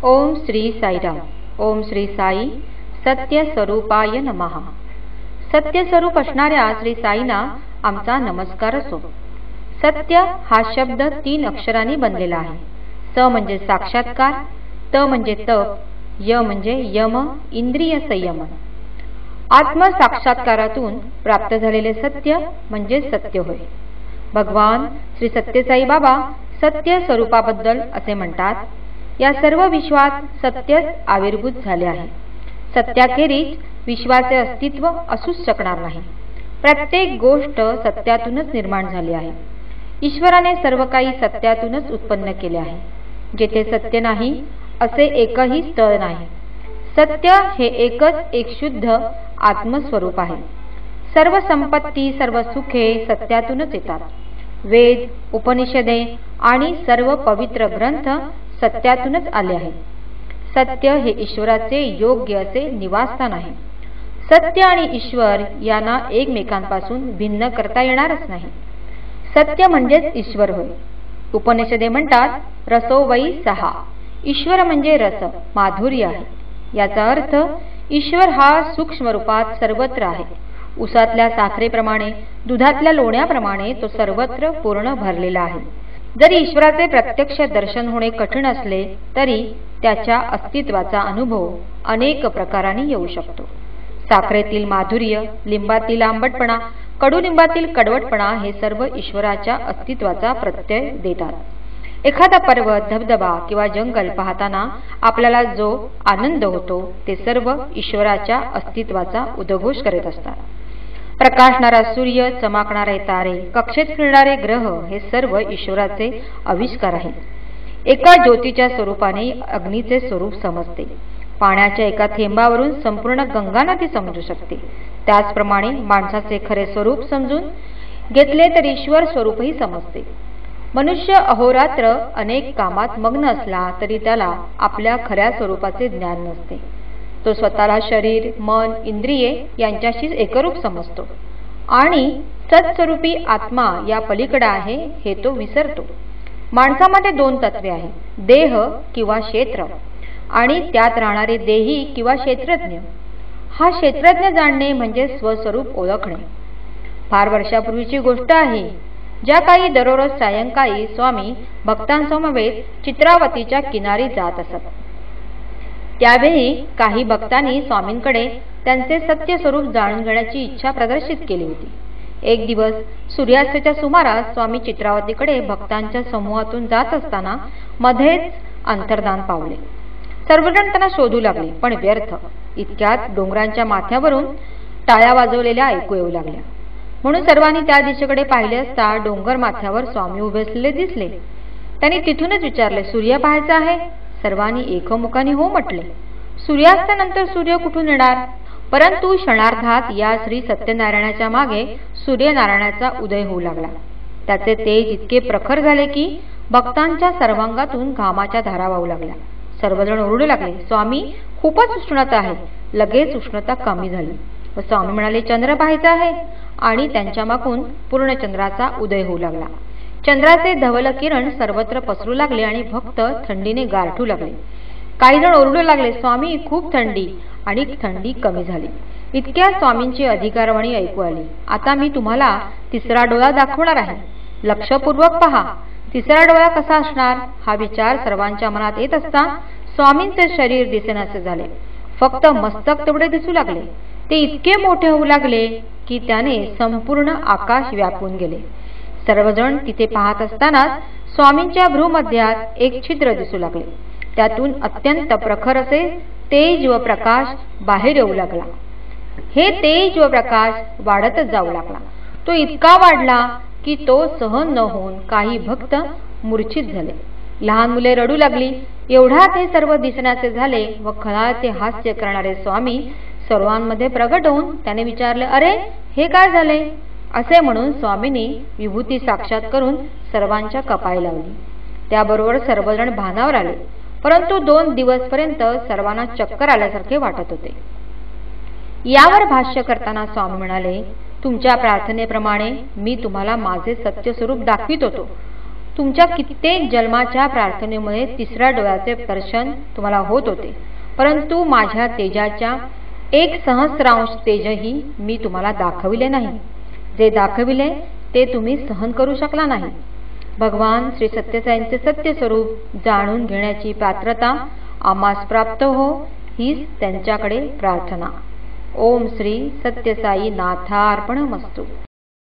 ओम श्री साईराम. ओम श्री साई सत्य स्वरूपाय नमः. सत्य स्वरूप असणाऱ्या श्री साईंना आमचा नमस्कार असो. सत्य हा शब्द 3 अक्षरांनी बनलेला आहे. स म्हणजे साक्षात्कार, त म्हणजे तप, य म्हणजे यम इंद्रिय संयम. आत्मसाक्षात्कारातून प्राप्त झालेले सत्य म्हणजे सत्य होय. भगवान श्री सत्यसाई बाबा सत्य स्वरूपाबद्दल असे म्हणतात, या सर्व विश्वात सत्यच आविर्भूत झाले आहे. सत्याखेरीज विश्वाचे अस्तित्व असूच शकणार नाही. प्रत्येक गोष्ट सत्यातूनच निर्माण झाली आहे. ईश्वराने सर्व काही सत्यातूनच उत्पन्न केले आहे. जेथे सत्य नाही असे एकही स्थळ नाही. सत्य हे एकच एक शुद्ध आत्मस्वरूप आहे. सर्व संपत्ती, सर्व सुखे सत्यातूनच येतात. वेद, उपनिषदे आणि सर्व पवित्र ग्रंथ सत्यातूनच आले आहेत. सत्य हे ईश्वराचे योग्य असे निवासस्थान आहे. सत्य आणि ईश्वर यांना एकमेकांपासून भिन्न करता येणारच नाही. सत्य म्हणजेच ईश्वर होय. उपनिषदे म्हणतात, रसो वै सहा. ईश्वर म्हणजे रस, माधुर्य आहे. याचा अर्थ ईश्वर हा सूक्ष्म रूपात सर्वत्र आहे. उसातल्या साखरेप्रमाणे, दुधातल्या लोण्याप्रमाणे तो सर्वत्र पूर्ण भरलेला आहे. जरी ईश्वराचे प्रत्यक्ष दर्शन होणे कठीण असले तरी त्याच्या अस्तित्वाचा अनुभव अनेक प्रकारांनी येऊ शकतो. साखरेतील माधुर्य, लिंबातील आंबटपणा, कडुलिंबातील कडवटपणा हे सर्व ईश्वराच्या अस्तित्वाचा प्रत्यय देतात. एखादा पर्वत, धबधबा किंवा जंगल पाहताना आपल्याला जो आनंद होतो ते सर्व ईश्वराच्या अस्तित्वाचा उद्घोष करीत असतात. प्रकाशणारा सूर्य, चमकणारे तारे, कक्षेत फिरणारे ग्रह हे सर्व ईश्वराचे आविष्कार आहेत. एका ज्योतीच्या स्वरूपाने अग्नीचे स्वरूप समजते. पाण्याच्या एका थेंबावरून संपूर्ण गंगा नदी समजू शकते. त्याचप्रमाणे माणसाचे खरे स्वरूप समजून घेतले तर ईश्वर स्वरूपही समजते. मनुष्य अहोरात्र अनेक कामात मग्न असला तरी त्याला आपल्या खऱ्या स्वरूपाचे ज्ञान नसते. तो स्वतःला शरीर, मन, इंद्रिये यांच्याशीच एकरूप समजतो आणि सत्स्वरूपी आत्मा या पलीकडे आहे हे तो विसरतो. माणसामध्ये 2 तत्वे आहेत, देह किंवा क्षेत्र आणि त्यात राहणारे देही किंवा क्षेत्रज्ञ. हा क्षेत्रज्ञ जाणणे म्हणजे स्वस्वरूप ओळखणे. फार वर्षापूर्वीची गोष्ट आहे. ज्या काही दररोज सायंकाळी स्वामी भक्तांसमवेत चित्रावतीच्या किनारी जात असत. त्यावेळी काही भक्तांनी स्वामींकडे त्यांचे सत्य स्वरूप जाणून घेण्याची इच्छा प्रदर्शित केली होती. एक दिवस सूर्यास्ताच्या सुमारास स्वामी चित्रावतीकडे भक्तांच्या समूहातून जात असताना मध्येच अंतर्धान पावले. सर्वजण त्यांना शोधू लागले, पण व्यर्थ. इतक्यात डोंगरांच्या माथ्यावरून टाळ्या वाजवलेल्या ऐकू येऊ लागल्या. म्हणून सर्वांनी त्या दिशेकडे पाहिले असता डोंगर माथ्यावर स्वामी उभे असलेले दिसले. त्यांनी तिथूनच विचारले, सूर्य पाहायचा आहे? सर्वांनी एकमुखाने हो म्हटले. सूर्यास्तानंतर सूर्य कुठून येणार? परंतु क्षणार्धात या श्री सत्यनारायणाच्या मागे सूर्यनारायणाचा उदय होऊ लागला. त्याचे तेज इतके प्रखर झाले की भक्तांच्या सर्वांगातून घामाच्या धारा वाहू लागल्या. सर्वजण ओरडू लागले, स्वामी, खूपच उष्णता आहे. लगेच उष्णता कमी झाली व स्वामी म्हणाले, चंद्र पाहायचा आहे? आणि त्यांच्या मागून पूर्णचंद्राचा उदय होऊ लागला. चंद्राचे धवल किरण सर्वत्र पसरू लागले आणि भक्त थंडीने गारठू लागले. काही जण ओरडू लागले, स्वामी, खूप थंडी. आणि थंडी कमी झाली. इतक्या स्वामींची अधिकारवाणी ऐकू आली. आता मी तुम्हाला 3रा डोळा दाखवणार आहे. लक्षपूर्वक पहा. 3रा डोळा कसा असणार? हा विचार सर्वांच्या मनात येत असता स्वामींचे शरीर दिसेनासे झाले. फक्त मस्तक तेवढे दिसू लागले. ते इतके मोठे होऊ लागले की त्याने संपूर्ण आकाश व्यापून गेले. सर्वजण तिथे पाहत असताना स्वामींच्या भ्रूमध्यात एक छिद्र दिसू लागले. त्यातून अत्यंत प्रखर असे तेज व प्रकाश बाहेर येऊ लागला. हे तेज व प्रकाश वाढतच जाऊ लागला. तो इतका वाढला की तो सहन न होऊन काही भक्त मूर्छित झाले. लहान मुले रडू लागली. एवढ्यात हे सर्व दिसण्याचे झाले व खळाळते हास्य करणारे स्वामी सर्वांमध्ये प्रगट होऊन त्याने विचारले, अरे, हे काय झाले? असे म्हणून स्वामींनी विभूती साक्षात करून सर्वांच्या कपाळी लावली. त्याबरोबर सर्वजण भानावर आले. परंतु 2 दिवसपर्यंत सर्वांना चक्कर आल्यासारखे वाटत होते. यावर भाष्य करताना स्वामी म्हणाले, तुमच्या प्रार्थनेप्रमाणे मी तुम्हाला माझे सत्य स्वरूप दाखवित होतो. तुमच्या कित्येक जन्माच्या प्रार्थनेमुळे तिसऱ्या डोळ्याचे दर्शन तुम्हाला होत होते, परंतु माझ्या तेजाच्या 1,000,000 तेजही मी तुम्हाला दाखविले नाही. जे दाखविले ते तुम्ही सहन करू शकला नाही. भगवान श्री सत्यसाईंचे सत्य स्वरूप जाणून घेण्याची पात्रता आम्हास प्राप्त हो, हीच त्यांच्याकडे प्रार्थना. ओम श्री सत्यसाई नाथार्पणमस्तु.